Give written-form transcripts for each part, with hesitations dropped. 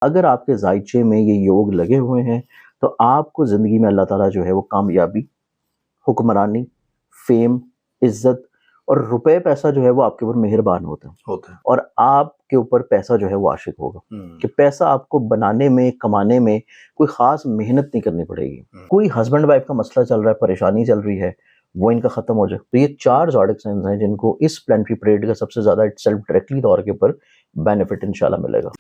अगर आपके जायचे में ये योग लगे हुए हैं तो आपको ज़िंदगी में अल्लाह ताला जो है वो कामयाबी, हुक्मरानी, फेम, इज़्ज़त और रुपए पैसा जो है वो आपके ऊपर मेहरबान होता है और आपके ऊपर पैसा जो है वो आशिक होगा कि पैसा आपको बनाने में, कमाने में कोई ख़ास मेहनत नहीं करनी पड़ेगी। कोई हस्बैंड वाइफ का मसला चल रहा है, परेशानी चल रही है, वो इनका ख़त्म हो जाए। तो ये 4 ज़ोडिक साइंस हैं जिनको इस प्लैनेटरी पीरियड का सबसे ज़्यादा इटसेल्फ डायरेक्टली तौर के ऊपर बेनिफिट इंशाल्लाह मिलेगा।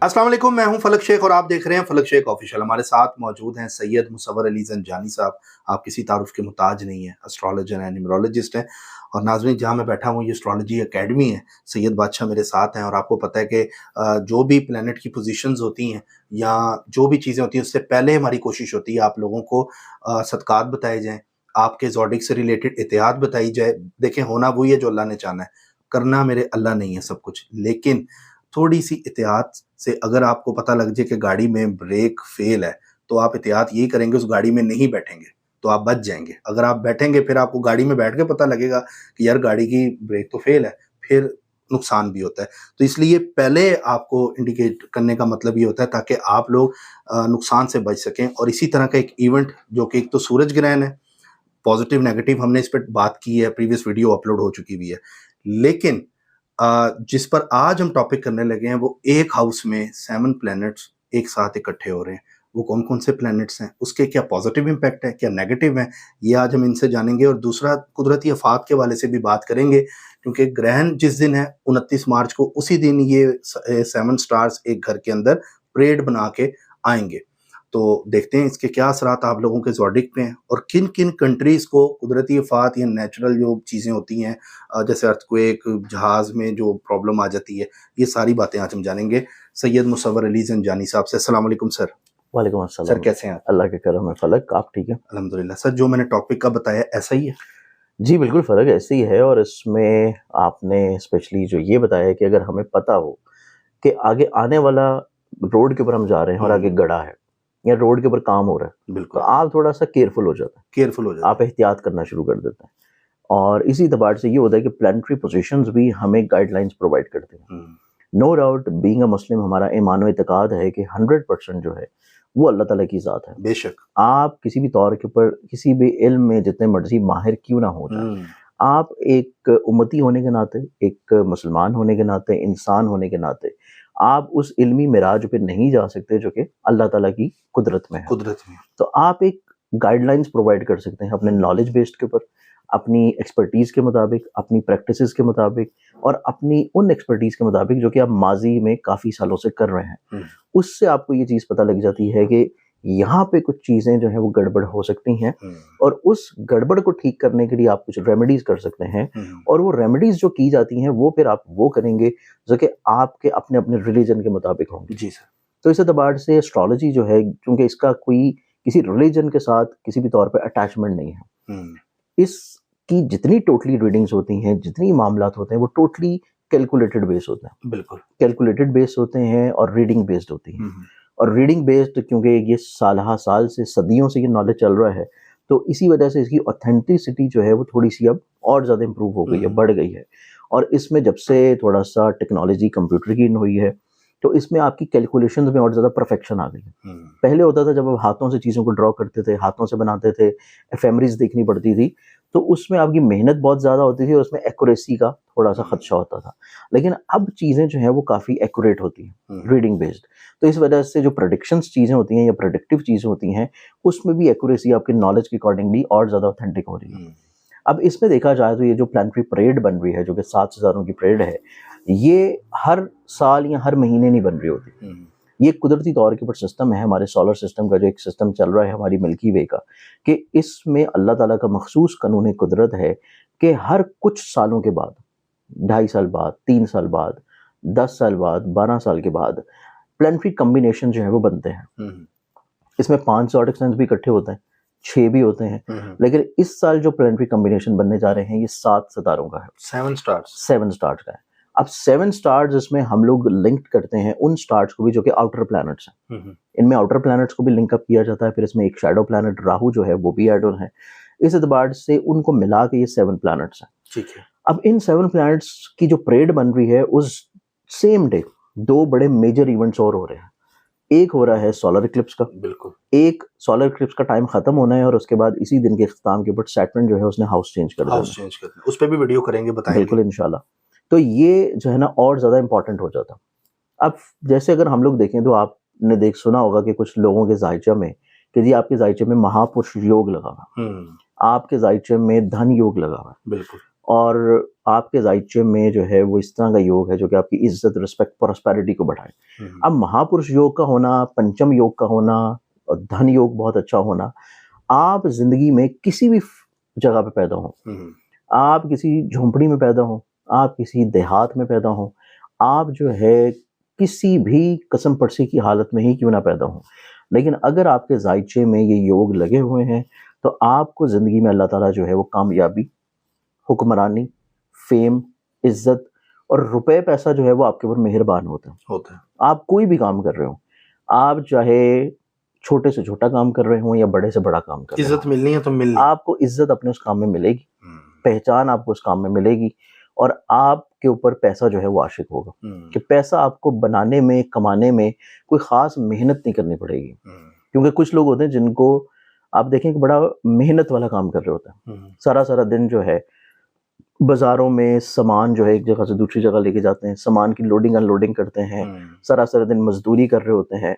अस्सलाम वालेकुम, मैं हूं फलक शेख और आप देख रहे हैं फलक शेख ऑफिशियल। हमारे साथ मौजूद हैं सैयद मुसव्वर अली ज़ंजानी साहब। आप किसी तारुफ के मुताज नहीं है, एस्ट्रोलॉजर हैं, न्यूमरोलॉजिस्ट हैं। और नाज़रीन, जहां मैं बैठा हूं ये एस्ट्रोलॉजी एकेडमी है। सैयद बादशाह मेरे साथ हैं और आपको पता है कि जो भी प्लैनेट की पोजीशंस होती हैं या जो भी चीज़ें होती हैं उससे पहले हमारी कोशिश होती है आप लोगों को सदकात बताए जाएँ, आपके ज़ोडिक से रिलेटेड एहतियात बताई जाए। देखें, होना वही है जो अल्लाह ने चाहना है, करना मेरे अल्लाह नहीं है सब कुछ, लेकिन थोड़ी सी एहतियात से अगर आपको पता लग जाए कि गाड़ी में ब्रेक फेल है तो आप एहतियात यही करेंगे, उस गाड़ी में नहीं बैठेंगे तो आप बच जाएंगे। अगर आप बैठेंगे फिर आपको गाड़ी में बैठ के पता लगेगा कि यार गाड़ी की ब्रेक तो फेल है, फिर नुकसान भी होता है। तो इसलिए पहले आपको इंडिकेट करने का मतलब ये होता है ताकि आप लोग नुकसान से बच सकें। और इसी तरह का एक इवेंट जो कि एक तो सूरज ग्रहण है, पॉजिटिव नेगेटिव हमने इस पर बात की है, प्रीवियस वीडियो अपलोड हो चुकी भी है, लेकिन जिस पर आज हम टॉपिक करने लगे हैं वो एक हाउस में 7 प्लैनेट्स एक साथ इकट्ठे हो रहे हैं। वो कौन कौन से प्लैनेट्स हैं, उसके क्या पॉजिटिव इम्पैक्ट है, क्या नेगेटिव है, ये आज हम इनसे जानेंगे। और दूसरा, कुदरती आफात के वाले से भी बात करेंगे, क्योंकि ग्रहण जिस दिन है 29 मार्च को, उसी दिन ये 7 स्टार्स एक घर के अंदर परेड बना के आएंगे। तो देखते हैं इसके क्या असरात आप लोगों के ज़ोडिक पे हैं और किन किन कंट्रीज़ को कुदरती आफात या नेचुरल जो चीज़ें होती हैं जैसे अर्थक्वेक, जहाज़ में जो प्रॉब्लम आ जाती है, ये सारी बातें आज हम जानेंगे सैयद मुसव्वर अली ज़ंजानी साहब से। अस्सलाम वालेकुम सर। वालेकुम अस्सलाम सर, कैसे हैं आप? अल्लाह के करम है फलक, आप ठीक है? अल्हम्दुलिल्लाह। सर, जो मैंने टॉपिक का बताया ऐसा ही है? जी बिल्कुल फलक ऐसे ही है। और इसमें आपने स्पेशली जो ये बताया है कि अगर हमें पता हो कि आगे आने वाला रोड के ऊपर हम जा रहे हैं और आगे गड्ढा है या रोड के ऊपर काम हो रहा है, तो बिल्कुल आप थोड़ा सा केयरफुल हो जाते हैं, केयरफुल हो जाए। आप एहतियात करना शुरू कर देते हैं। और इसी एतबार से ये होता है कि प्लानिटरी पोजीशंस भी हमें गाइडलाइंस प्रोवाइड करते हैं। नो डाउट, बीइंग अ मुस्लिम हमारा ईमान व इत्तेकाद है कि 100% जो है वो अल्लाह ताला की ज़ात है। बेशक आप किसी भी तौर के ऊपर किसी भी इल्म में जितने मर्जी माहिर क्यों ना हो जाए, आप एक उम्मती होने के नाते, एक मुसलमान होने के नाते, इंसान होने के नाते आप उस इल्मी मिराज पे नहीं जा सकते जो कि अल्लाह ताला की कुदरत में है। तो आप एक गाइडलाइंस प्रोवाइड कर सकते हैं अपने नॉलेज बेस्ड के ऊपर, अपनी एक्सपर्टीज़ के मुताबिक, अपनी प्रैक्टिसेस के मुताबिक और अपनी उन एक्सपर्टीज़ के मुताबिक जो कि आप माजी में काफ़ी सालों से कर रहे हैं। उससे आपको ये चीज़ पता लग जाती है कि यहाँ पे कुछ चीज़ें जो हैं वो गड़बड़ हो सकती हैं और उस गड़बड़ को ठीक करने के लिए आप कुछ रेमेडीज़ कर सकते हैं। और वो रेमेडीज़ जो की जाती हैं वो फिर आप वो करेंगे जो कि आपके अपने अपने रिलीजन के मुताबिक होंगे। जी सर। तो इस एतबार से एस्ट्रोलॉजी जो है, क्योंकि इसका कोई किसी रिलीजन के साथ किसी भी तौर पे अटैचमेंट नहीं है, इसकी जितनी टोटली रीडिंग्स होती हैं, जितनी मामलात होते हैं, वो टोटली कैलकुलेटेड बेस होते हैं। बिल्कुल कैलकुलेटेड बेस होते हैं और रीडिंग बेस्ड होती हैं। और रीडिंग बेस्ड क्योंकि ये साल से, सदियों से ये नॉलेज चल रहा है, तो इसी वजह से इसकी ऑथेंटिसिटी जो है वो थोड़ी सी अब और ज़्यादा इम्प्रूव हो गई है, बढ़ गई है। और इसमें जब से थोड़ा सा टेक्नोलॉजी कंप्यूटर की हुई है तो इसमें आपकी कैलकुलेशंस में और ज़्यादा परफेक्शन आ गई है। पहले होता था जब आप हाथों से चीज़ों को ड्रॉ करते थे, हाथों से बनाते थे, एफेमरीज देखनी पड़ती थी, तो उसमें आपकी मेहनत बहुत ज़्यादा होती थी और उसमें एक्यूरेसी का थोड़ा सा खदशा होता था। लेकिन अब चीज़ें जो हैं वो काफ़ी एक्यूरेट होती हैं रीडिंग बेस्ड। तो इस वजह से जो प्रेडिक्शंस चीज़ें होती हैं या प्रेडिक्टिव चीज़ें होती हैं, उसमें भी एक्यूरेसी आपके नॉलेज के अकॉर्डिंगली और ज़्यादा ऑथेंटिक हो रही है। अब इसमें देखा जाए तो ये जो प्लानिटरी परेड बन रही है, जो कि 7 सितारों की परेड है, ये हर साल या हर महीने नहीं बन रही होती। ये कुदरती तौर के ऊपर सिस्टम है, हमारे सोलर सिस्टम का जो एक सिस्टम चल रहा है हमारी मिल्की वे का, कि इसमें अल्लाह ताला का मखसूस कानून कुदरत है कि हर कुछ सालों के बाद, 2.5 साल बाद, 3 साल बाद, 10 साल बाद, 12 साल के बाद प्लानिटरी कम्बिनेशन जो है वो बनते हैं। इसमें 5 ज़ोडिक साइंस भी इकट्ठे होते हैं, 6 भी होते हैं, लेकिन इस साल जो प्लानिटरी कम्बिनेशन बनने जा रहे हैं ये 7 सितारों का है, 7 स्टार्स 7 स्टार्स का है। अब 7 स्टार्स इसमें हम लोग लिंक करते हैं उन स्टार्स को भी जो कि आउटर प्लैनेट्स हैं। इनमें आउटर प्लैनेट्स को भी लिंक अप किया जाता है। फिर इसमें एक शैडो प्लैनेट राहु जो है वो भी ऐड ऑन है। इस एतबार से उनको मिला के ये 7 प्लैनेट्स हैं। ठीक है। अब इन 7 प्लैनेट्स की जो परेड बन रही है उस सेम डे 2 बड़े मेजर इवेंट्स और हो रहे हैं। एक हो रहा है सोलर इक्लिप्स का, बिल्कुल। एक सोलर इक्लिप्स का टाइम खत्म होना है और उसके बाद इसी दिन के इख्तिताम के ऊपर सैटर्न जो है उसने हाउस चेंज कर दिया। उस पर भी वीडियो करेंगे, बताएंगे। बिल्कुल इंशाल्लाह। तो ये जो है ना और ज्यादा इंपॉर्टेंट हो जाता। अब जैसे अगर हम लोग देखें तो आपने सुना होगा कि कुछ लोगों के जायचे में कि जी आपके जायचे में महापुरुष योग लगा हुआ, आपके जायचे में धन योग लगा हुआ, बिल्कुल, और आपके जायचे में जो है वो इस तरह का योग है जो कि आपकी इज्जत, रिस्पेक्ट, प्रॉस्पेरिटी को बढ़ाए। अब महापुरुष योग का होना, पंचम योग का होना और धन योग बहुत अच्छा होना, आप जिंदगी में किसी भी जगह पे पैदा हो, आप किसी झोंपड़ी में पैदा हो, आप किसी देहात में पैदा हो, आप जो है किसी भी कसम पड़सी की हालत में ही क्यों ना पैदा हो, लेकिन अगर आपके जायचे में ये योग लगे हुए हैं तो आपको जिंदगी में अल्लाह ताला जो है वो कामयाबी, हुक्मरानी, फेम, इज्जत और रुपए पैसा जो है वो आपके ऊपर मेहरबान होता है। आप कोई भी काम कर रहे हो, आप चाहे छोटे से छोटा काम कर रहे हो या बड़े से बड़ा काम कर रहे हो, इज्जत मिलनी है तो मिलनी, आपको इज्जत अपने उस काम में मिलेगी, पहचान आपको उस काम में मिलेगी और आपके ऊपर पैसा जो है वो आशिक होगा कि पैसा आपको बनाने में, कमाने में कोई खास मेहनत नहीं करनी पड़ेगी। क्योंकि कुछ लोग होते हैं जिनको आप देखें कि बड़ा मेहनत वाला काम कर रहे होते हैं, सारा दिन जो है बाजारों में सामान जो है एक जगह से दूसरी जगह लेके जाते हैं, सामान की लोडिंग अनलोडिंग करते हैं, सारा दिन मजदूरी कर रहे होते हैं।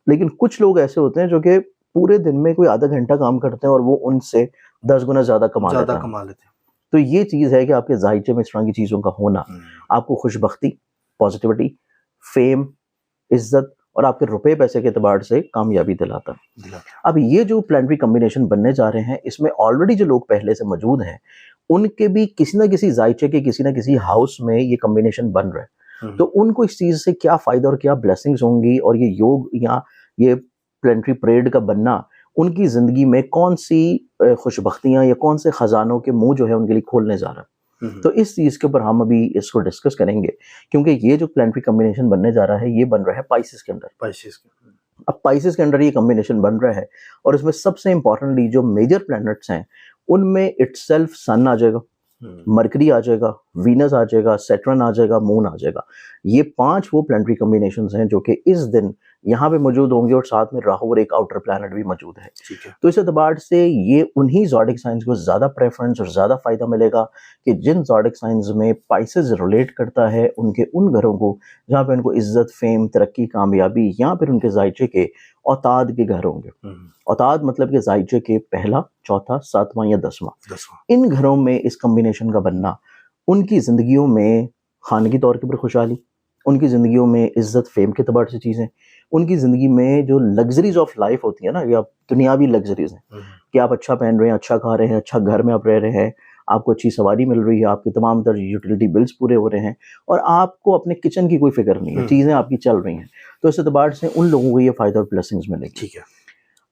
लेकिन कुछ लोग ऐसे होते हैं जो कि पूरे दिन में कोई आधा घंटा काम करते हैं और वो उनसे 10 गुना ज्यादा कमा लेते हैं। तो ये चीज है कि आपके जायचे में इस तरह की चीजों का होना आपको खुशबख्ती, पॉजिटिविटी, फेम, इज्जत और आपके रुपए पैसे के एतबार से कामयाबी दिलाता है। अब ये जो प्लानिटरी कॉम्बिनेशन बनने जा रहे हैं, इसमें ऑलरेडी जो लोग पहले से मौजूद हैं उनके भी किसी ना किसी जायचे के किसी ना किसी हाउस में ये कॉम्बिनेशन बन रहा है। तो उनको इस चीज से क्या फायदा और क्या ब्लेसिंग्स होंगी और ये योग या ये प्लानिटरी परेड का बनना उनकी जिंदगी में कौन सी खुशबख्तियां या कौन से खजानों के मुंह जो है उनके लिए खोलने जा रहा है। तो इस चीज के ऊपर हम अभी इसको डिस्कस करेंगे, क्योंकि ये जो प्लानिटरी कॉम्बिनेशन बनने जा रहा है ये बन रहा है पाइसेस के अंदर। अब पाइसेस के अंदर ये कॉम्बिनेशन बन रहा है और इसमें सबसे इंपॉर्टेंटली जो मेजर प्लैनेट्स हैं उनमें इटसेल्फ सन आ जाएगा, मरकरी आ जाएगा, वीनस आ जाएगा, सैटर्न आ जाएगा, मून आ जाएगा। ये 5 वो प्लानिटरी कॉम्बिनेशंस हैं जो कि इस दिन यहाँ पे मौजूद होंगे और साथ में राहु और एक आउटर प्लैनेट भी मौजूद है। तो इस एतबार से ये उन्हीं ज़ोडिक साइंस को ज़्यादा प्रेफरेंस और ज़्यादा फायदा मिलेगा कि जिन ज़ोडिक साइंस में पाइसेस रिलेट करता है उनके उन घरों को जहाँ पे उनको इज्जत, फेम, तरक्की, कामयाबी या फिर उनके जायचे के औताद के घर होंगे। औताद मतलब के जायचे के पहला, चौथा, 7वां या 10वां, इन घरों में इस कॉम्बिनेशन का बनना उनकी जिंदगियों में खानगी तौर के ऊपर खुशहाली, उनकी जिंदगियों में इज्जत, फेम के तबार से चीज़ें, उनकी ज़िंदगी में जो लग्जरीज ऑफ लाइफ होती है ना, ये आप दुनियावी लग्जरीज हैं कि आप अच्छा पहन रहे हैं, अच्छा खा रहे हैं, अच्छा घर में आप रह रहे हैं, आपको अच्छी सवारी मिल रही है, आपके तमाम तरह यूटिलिटी बिल्स पूरे हो रहे हैं और आपको अपने किचन की कोई फिक्र नहीं है, चीज़ें आपकी चल रही हैं। तो इस एतबार से उन लोगों को ये फ़ायदा और ब्लेसिंग्स मिलेगी। ठीक है।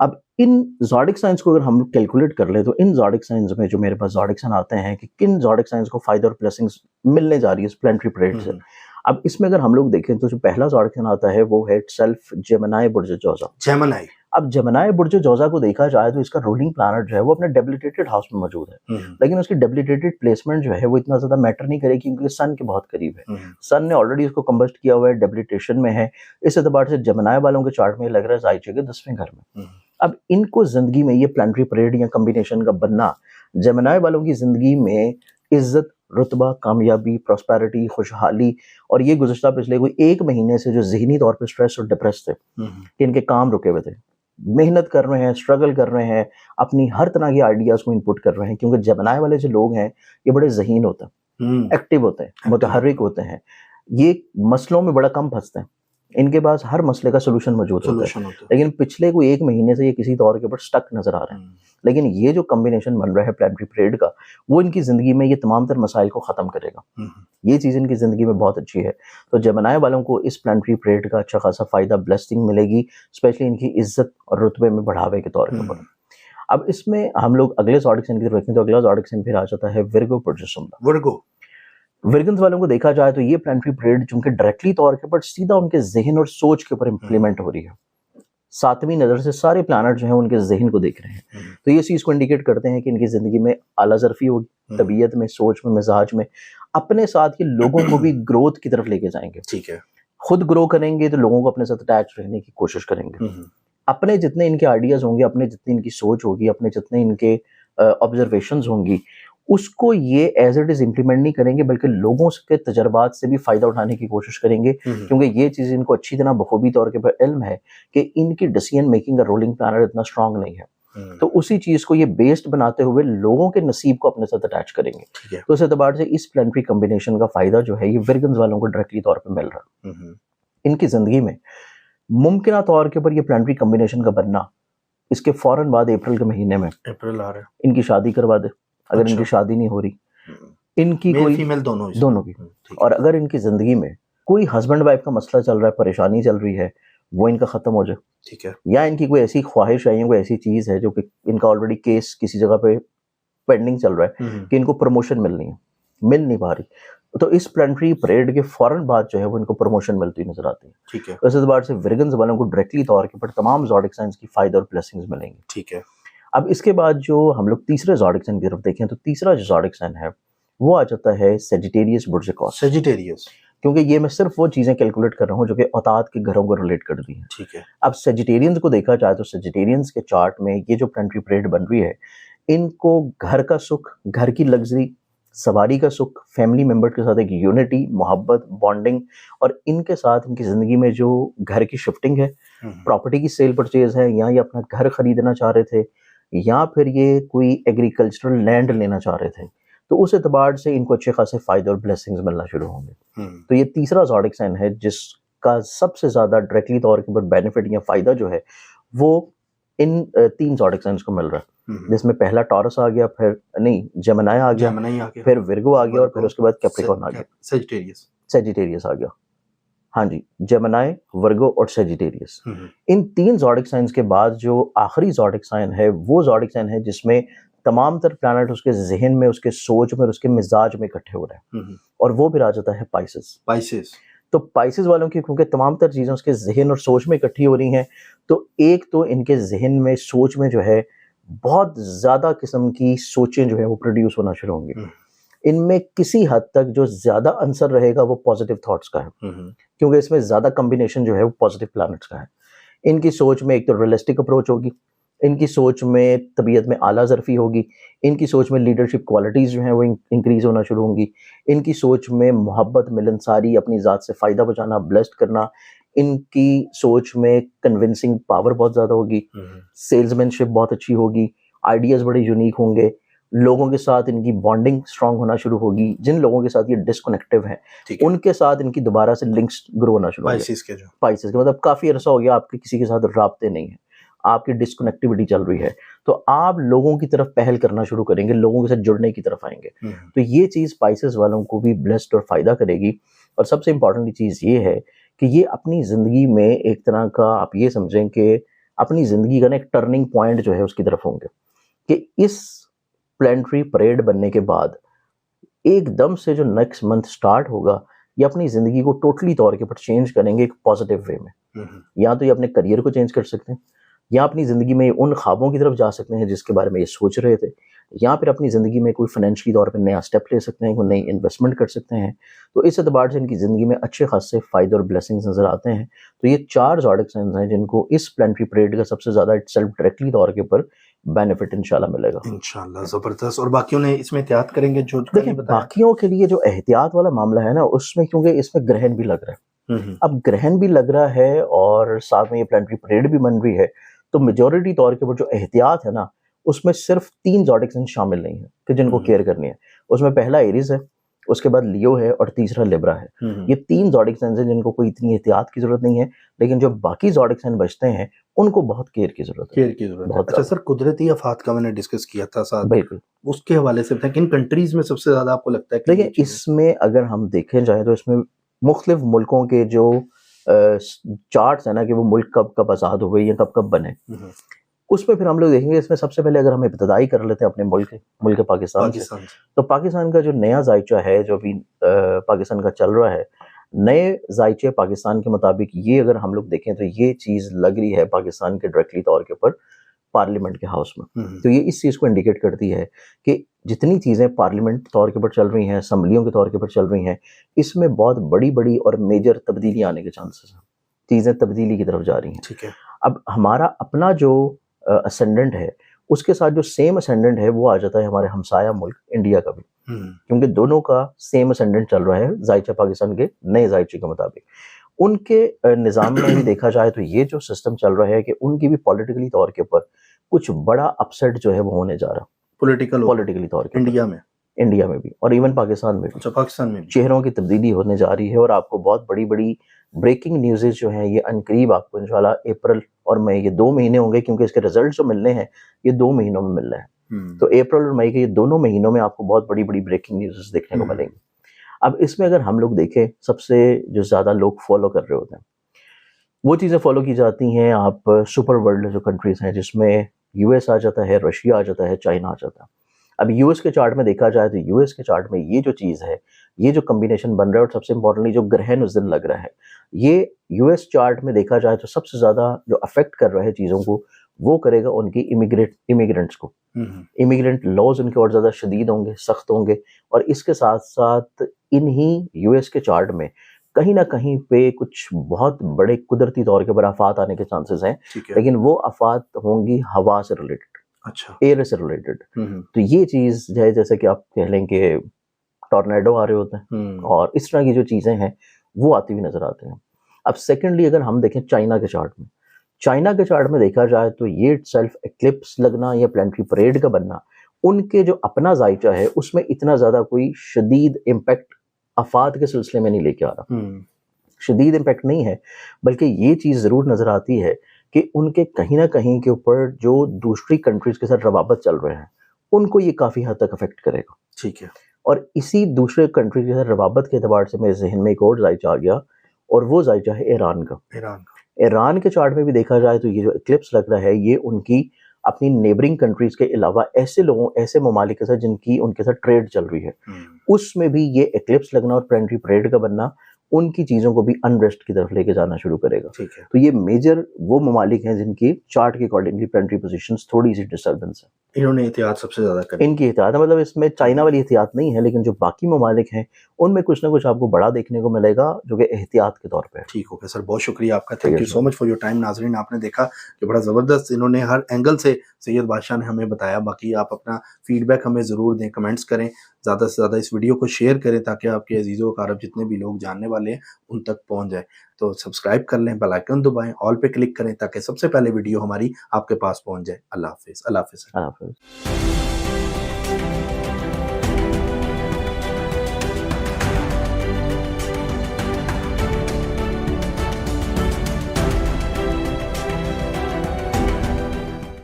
अब इन ज़ोडिक साइंस को अगर हम कैलकुलेट कर लें तो इन ज़ोडिक साइंस में जो मेरे पास ज़ोडिक साइन आते हैं कि किन ज़ोडिक साइंस को फ़ायदा और ब्लेसिंग्स मिलने जा रही है इस प्लानिटरी परेड से। अब इसमें अगर हम लोग देखें तो जो पहला ज़ोडिक साइन आता है वो है सेल्फ जेमिनी बुर्ज जौज़ा। जेमिनी। अब जेमिनी बुर्ज जौज़ा को देखा जाए तो इसका रूलिंग प्लैनेट जो है वो अपने डेबिलिटेटेड हाउस में मौजूद है, लेकिन उसकी डेबिलिटेटेड प्लेसमेंट जो है वो इतना ज्यादा मैटर नहीं करेगी क्योंकि सन के बहुत करीब है। सन ने ऑलरेडी इसको कंबस्ट किया हुआ है, डेबिलिटेशन में है। इस एतबार से जेमिनी वालों के चार्ट में लग रहा है जायचे के 10वें घर में। अब इनको जिंदगी में ये प्लानिटरी परेड या कॉम्बिनेशन का बनना जेमिनी वालों की जिंदगी में इज्जत, रुतबा, कामयाबी, प्रॉस्पेरिटी, खुशहाली और ये गुज़श्ता पिछले कोई 1 महीने से जो ज़हनी तौर पे स्ट्रेस और डिप्रेस थे कि इनके काम रुके हुए थे, मेहनत कर रहे हैं, स्ट्रगल कर रहे हैं, अपनी हर तरह की आइडियाज़ को इनपुट कर रहे हैं, क्योंकि जेमिनी वाले जो लोग हैं ये बड़े ज़हीन होते हैं, एक्टिव होते हैं, मुतहर्रिक होते हैं, ये मसलों में बड़ा कम फंसते हैं, इनके पास हर मसले का सोल्यूशन मौजूद होता है। लेकिन पिछले कोई 1 महीने से ये किसी तौर के ऊपर स्टक नजर आ रहे हैं। लेकिन ये जो कॉम्बिनेशन बन रहा है प्लानिटरी परेड का वो इनकी जिंदगी में ये तमाम तर मसाइल को खत्म करेगा। ये चीज़ इनकी जिंदगी में बहुत अच्छी है। तो जेमिनी वालों को इस प्लानिटरी परेड का अच्छा खासा फायदा, ब्लेसिंग मिलेगी, स्पेशली इनकी इज्जत और रुतबे में बढ़ावे के तौर के ऊपर। अब इसमें हम लोग अगले ज़ोडिक साइन की तरफ देखें तो अगला ज़ोडिक साइन फिर आ जाता है विर्गो पुरुषोत्तम। विरगन्स वालों को देखा जाए तो ये प्लानिटरी पीरियड चूंकि डायरेक्टली तौर के ऊपर सीधा उनके जहन और सोच के ऊपर इम्प्लीमेंट हो रही है, सातवीं नज़र से सारे प्लानट जो हैं उनके जहन को देख रहे हैं, तो ये चीज़ को इंडिकेट करते हैं कि इनकी ज़िंदगी में आला ज़रफ़ी होगी, तबीयत में, सोच में, मिजाज में, अपने साथ ये लोगों को भी ग्रोथ की तरफ लेके जाएंगे। ठीक है, खुद ग्रो करेंगे तो लोगों को अपने साथ अटैच रहने की कोशिश करेंगे। अपने जितने इनके आइडियाज़ होंगे, अपने जितनी इनकी सोच होगी, अपने जितने इनके ऑब्जर्वेशंस होंगी, उसको ये एज इट इज़ इम्प्लीमेंट नहीं करेंगे, बल्कि लोगों के तजर्बात से भी फ़ायदा उठाने की कोशिश करेंगे, क्योंकि ये चीज़ इनको अच्छी तरह बखूबी तौर के पर इल्म है कि इनकी डिसीजन मेकिंग का रोलिंग प्लानर इतना स्ट्रांग नहीं है। तो उसी चीज़ को ये बेस्ड बनाते हुए लोगों के नसीब को अपने साथ अटैच करेंगे। तो इस एतबार से इस प्लानिटरी कॉम्बिनेशन का फ़ायदा जो है ये विरगन्स वालों को डायरेक्टली तौर पर मिल रहा है। इनकी ज़िंदगी में मुमकिन तौर के ऊपर ये प्लानिटरी कॉम्बिनेशन का बनना इसके फ़ौरन बाद अप्रैल के महीने में, अप्रैल आ रहा है, इनकी शादी करवा दे। अगर अच्छा। इनकी शादी नहीं हो रही, इनकी मेल कोई फीमेल दोनों की, और अगर इनकी ज़िंदगी में कोई हस्बैंड वाइफ का मसला चल रहा है, परेशानी चल रही है, वो इनका ख़त्म हो जाए, ठीक है, या इनकी कोई ऐसी ख्वाहिश है या कोई ऐसी चीज़ है जो कि इनका ऑलरेडी केस किसी जगह पे पेंडिंग चल रहा है कि इनको प्रमोशन मिलनी है, मिल नहीं पा रही, तो इस प्लानिटरी परेड के फौरन बाद जो है वो इनको प्रमोशन मिलती नजर आती है। ठीक है, तो इस एतबार से विरगन्स वालों को डायरेक्टली तौर के ऊपर तमाम ज़ोडिक साइंस की फ़ायदा और ब्लेसिंग्स मिलेंगी। ठीक है। अब इसके बाद जो हम लोग तीसरे ज़ोडिक साइन की तरफ देखें तो तीसरा जो ज़ोडिक साइन है वो आ जाता है सेजिटेरियस बुर्ज कौस। सेजिटेरियस, क्योंकि ये मैं सिर्फ वो चीज़ें कैलकुलेट कर रहा हूँ जो कि औताद के घरों को रिलेट कर रही हैं। ठीक है। अब सेजिटेरियंस को देखा जाए तो सेजिटेरियंस के चार्ट में ये जो प्लानिटरी परेड बन रही है, इनको घर का सुख, घर की लग्जरी, सवारी का सुख, फैमिली मेम्बर के साथ एक यूनिटी, मोहब्बत, बॉन्डिंग, और इनके साथ इनकी ज़िंदगी में जो घर की शिफ्टिंग है, प्रॉपर्टी की सेल परचेज है, या ये अपना घर खरीदना चाह रहे थे, या फिर ये कोई एग्रीकल्चरल लैंड लेना चाह रहे थे, तो उस एतबार से इनको अच्छे खासे फ़ायदे और ब्लेसिंग्स मिलना शुरू होंगे। तो ये तीसरा ज़ोडिक साइन है जिसका सबसे ज़्यादा डायरेक्टली तौर के ऊपर बेनिफिट या फ़ायदा जो है वो इन तीन ज़ोडिक साइंस को मिल रहा है, जिसमें पहला टॉरस आ गया, फिर नहीं जेमिनी आ गया, फिर विर्गो आ गया, और फिर उसके बाद कैप्रिकॉर्न आ गया, सेजिटेरियस आ गया। हाँ जी, जेमिनी, वर्गो और सेजिटेरियस। इन तीन ज़ोडिक साइंस के बाद जो आखिरी ज़ोडिक साइन है वो ज़ोडिक साइन है जिसमें तमाम तर प्लैनेट उसके जहन में, उसके सोच में और उसके मिजाज में इकट्ठे हो रहे हैं, और वो भी आ जाता है पाइसेस। तो पाइसेस वालों की क्योंकि तमाम तर चीज़ें उसके जहन और सोच में इकट्ठी हो रही हैं, तो एक तो इनके जहन में, सोच में जो है बहुत ज़्यादा किस्म की सोचें जो है वो प्रोड्यूस होना शुरू होंगी। इनमें किसी हद तक जो ज़्यादा आंसर रहेगा वो पॉजिटिव थॉट्स का है, क्योंकि इसमें ज़्यादा कम्बिनेशन जो है वो पॉजिटिव प्लैनेट्स का है। इनकी सोच में एक तो रियलिस्टिक अप्रोच होगी, इनकी सोच में तबीयत में आला ज़रफ़ी होगी, इनकी सोच में लीडरशिप क्वालिटीज़ जो हैं वो इंक्रीज़ होना शुरू होंगी, इनकी सोच में मोहब्बत, मिलनसारी, अपनी ज़ात से फ़ायदा बचाना, ब्लेस्ड करना, इनकी सोच में कन्विंसिंग पावर बहुत ज़्यादा होगी, सेल्समैनशिप बहुत अच्छी होगी, आइडियाज़ बड़े यूनिक होंगे, लोगों के साथ इनकी बॉन्डिंग स्ट्रांग होना शुरू होगी, जिन लोगों के साथ ये डिस्कनेक्टिव हैं उनके साथ इनकी दोबारा से लिंक्स ग्रो होना शुरू होंगे। पाइसेस के मतलब काफ़ी अरसा हो गया आपके किसी के साथ राब्ते नहीं है, आपकी डिस्कनेक्टिविटी चल रही है, तो आप लोगों की तरफ पहल करना शुरू करेंगे, लोगों के साथ जुड़ने की तरफ आएंगे। तो ये चीज़ पाइसेस वालों को भी ब्लेस्ड और फ़ायदा करेगी। और सबसे इम्पॉर्टेंट चीज़ ये है कि ये अपनी ज़िंदगी में एक तरह का आप ये समझें कि अपनी ज़िंदगी का ना एक टर्निंग पॉइंट जो है उसकी तरफ होंगे, कि इस प्लानिटरी परेड बनने के बाद एकदम से जो नेक्स्ट मंथ स्टार्ट होगा, ये अपनी ज़िंदगी को टोटली तौर के ऊपर चेंज करेंगे एक पॉजिटिव वे में। या तो ये अपने करियर को चेंज कर सकते हैं, या अपनी ज़िंदगी में उन ख्वाबों की तरफ जा सकते हैं जिसके बारे में ये सोच रहे थे, या फिर अपनी ज़िंदगी में कोई फाइनेंशियली तौर पे नया स्टेप ले सकते हैं, कोई नई इन्वेस्टमेंट कर सकते हैं। तो इस एतबार से इनकी ज़िंदगी में अच्छे खासे फ़ायदे और ब्लेसिंग्स नज़र आते हैं। तो ये चार ज़ोडिक साइंस हैं जिनको इस प्लानिटरी परेड का सबसे ज़्यादा इटसेल्फ डायरेक्टली तौर के ऊपर बेनिफिट इंशाल्लाह मिलेगा। इंशाल्लाह, ज़बरदस्त। और बाकियों ने इसमें एहतियात करेंगे जो देखिए, बाकियों के लिए जो एहतियात वाला मामला है ना, उसमें क्योंकि इसमें ग्रहण भी लग रहा है, अब ग्रहण भी लग रहा है और साथ में ये प्लानिटरी परेड भी बन रही है, तो मेजॉरिटी तौर के ऊपर जो एहतियात है ना, उसमें सिर्फ 3 ज़ोडिक साइन शामिल नहीं है कि जिनको केयर करनी है। उसमें पहला एरीज है, उसके बाद लियो है और तीसरा लिब्रा है। ये 3 ज़ोडिक साइन हैं जिनको कोई इतनी एहतियात की जरूरत नहीं है, लेकिन जो बाकी ज़ोडिक साइन बचते हैं उनको बहुत केयर की जरूरत है। अच्छा सर, कुदरती आफात का मैंने डिस्कस किया था साथ, बिल्कुल उसके हवाले से बताएं, किन कंट्रीज में सबसे ज्यादा आपको लगता है? देखिए, इसमें अगर हम देखें जाए तो इसमें मुख्तलिफ मुल्कों के जो चार्ट्स है ना कि वो मुल्क कब कब आज़ाद हुए या कब कब बने, उसमें फिर हम लोग देखेंगे, इसमें सबसे पहले अगर हम इब्तदाई कर लेते हैं अपने मुल्क पाकिस्तान से, तो पाकिस्तान का जो नया जायचा है जो अभी पाकिस्तान का चल रहा है, नए जायचे पाकिस्तान के मुताबिक ये अगर हम लोग देखें तो ये चीज़ लग रही है पाकिस्तान के डायरेक्टली तौर के ऊपर पार्लियामेंट के हाउस में। तो ये इस चीज़ को इंडिकेट करती है कि जितनी चीज़ें पार्लियामेंट तौर के ऊपर चल रही हैं, असम्बलियों के तौर के ऊपर चल रही हैं, इसमें बहुत बड़ी बड़ी और मेजर तब्दीली आने के चांसेस हैं, चीज़ें तब्दीली की तरफ जा रही हैं। ठीक है। अब हमारा अपना जो असेंडेंट है, उसके साथ जो सेम असेंडेंट है वो आ जाता है हमारे हमसाया मुल्क इंडिया का भी, क्योंकि दोनों का सेम असेंडेंट चल रहा है जायचा पाकिस्तान के नए जायचे के मुताबिक। उनके निज़ाम में भी देखा जाए तो ये जो सिस्टम चल रहा है कि उनकी भी पॉलिटिकली तौर के ऊपर कुछ बड़ा अपसेट जो है वो होने जा रहा, पॉलिटिकली तौर के इंडिया में भी और इवन पाकिस्तान में भी। अच्छा, पाकिस्तान में भी चेहरों की तब्दीली होने जा रही है और आपको बहुत बड़ी बड़ी ब्रेकिंग न्यूज़ जो हैं ये अनकरीब आपको इंशाल्लाह अप्रैल और मई, ये 2 महीने होंगे, क्योंकि इसके रिजल्ट जो मिलने हैं ये 2 महीनों में मिल रहे हैं। तो अप्रैल और मई के ये दोनों महीनों में आपको बहुत बड़ी बड़ी ब्रेकिंग न्यूज़ देखने को मिलेंगी। अब इसमें अगर हम लोग देखें, सबसे जो ज़्यादा लोग फॉलो कर रहे होते हैं वो चीज़ें फॉलो की जाती हैं, आप सुपर वर्ल्ड जो कंट्रीज़ हैं जिसमें यूएस आ जाता है, रशिया आ जाता है, चाइना आ जाता है। अब यूएस के चार्ट में देखा जाए तो यूएस के चार्ट में ये जो चीज़ है, ये जो कम्बिनेशन बन रहा है और सबसे इंपॉर्टेंटली जो ग्रहण उस दिन लग रहा है, ये यूएस चार्ट में देखा जाए तो सबसे ज़्यादा जो अफेक्ट कर रहा है चीज़ों को वो करेगा उनकी इमिग्रेंट्स को। इमिग्रेंट लॉज उनके और ज़्यादा शदीद होंगे, सख्त होंगे, और इसके साथ साथ इन्हीं यूएस के चार्ट में कहीं ना कहीं पे कुछ बहुत बड़े कुदरती तौर के ऊपर आफात आने के चांसेस हैं, लेकिन वो आफात होंगी हवा से रिलेटेड, अच्छा, एयर से रिलेटेड। तो ये चीज़ है जैसे कि आप कह लें कि टॉर्नेडो आ रहे होते हैं और इस तरह की जो चीज़ें हैं वो आती हुई नजर आते हैं। अब सेकेंडली अगर हम देखें चाइना के चार्ट में देखा जाए तो ये इटसेल्फ एक्लिप्स लगना या प्लैनेटरी परेड का बनना, उनके जो अपना जायचा है उसमें इतना ज़्यादा कोई शदीद इम्पैक्ट आफात के सिलसिले में नहीं लेके आ रहा, शदीद इम्पैक्ट नहीं है, बल्कि ये चीज़ ज़रूर नज़र आती है कि उनके कहीं ना कहीं के ऊपर जो दूसरी कंट्रीज़ के साथ रवाबत चल रहे हैं उनको ये काफ़ी हद तक अफेक्ट करेगा। ठीक है। और इसी दूसरे कंट्री के साथ रवाबत के अतबार से मेरे जहन में एक और जायचा आ गया, और वो जायचा है ईरान का। ईरान के चार्ट में भी देखा जाए तो ये जो एक्लिप्स लग रहा है ये उनकी अपनी नेबरिंग कंट्रीज के अलावा ऐसे ममालिक के साथ जिनकी उनके साथ ट्रेड चल रही है, उसमें भी ये एक्लिप्स लगना और प्लैनेटरी परेड का बनना उनकी चीज़ों को भी अनरेस्ट की तरफ लेके जाना शुरू करेगा। ठीक है। तो ये मेजर वो ममालिक हैं जिनकी चार्ट के अकॉर्डिंगली प्लैनेटरी पोजीशंस थोड़ी सी डिस्टर्बेंस है, इन्होंने एहतियात सबसे ज़्यादा करी। इनकी एहतियात है, मतलब इसमें चाइना वाली एहतियात नहीं है, लेकिन जो बाकी ममालिक हैं उनमें कुछ ना कुछ आपको बड़ा देखने को मिलेगा जो कि एहतियात के तौर पे है। ठीक हो गया सर, बहुत शुक्रिया आपका, thank you so much for your time. नाजरीन, आपने देखा कि बड़ा ज़बरदस्त इन्होंने हर एंगल से सैयद बादशाह ने हमें बताया। बाकी आप अपना फीडबैक हमें ज़रूर दें, कमेंट्स करें, ज़्यादा से ज़्यादा इस वीडियो को शेयर करें ताकि आपके अजीज़ों कारब जितने भी लोग जानने वाले हैं उन तक पहुँच जाए। तो सब्सक्राइब कर लें, बेल आइकन दबाएं, ऑल पे क्लिक करें ताकि सबसे पहले वीडियो हमारी आपके पास पहुँच जाए। अल्लाह हाफिज़। अल्लाह हाफिज़।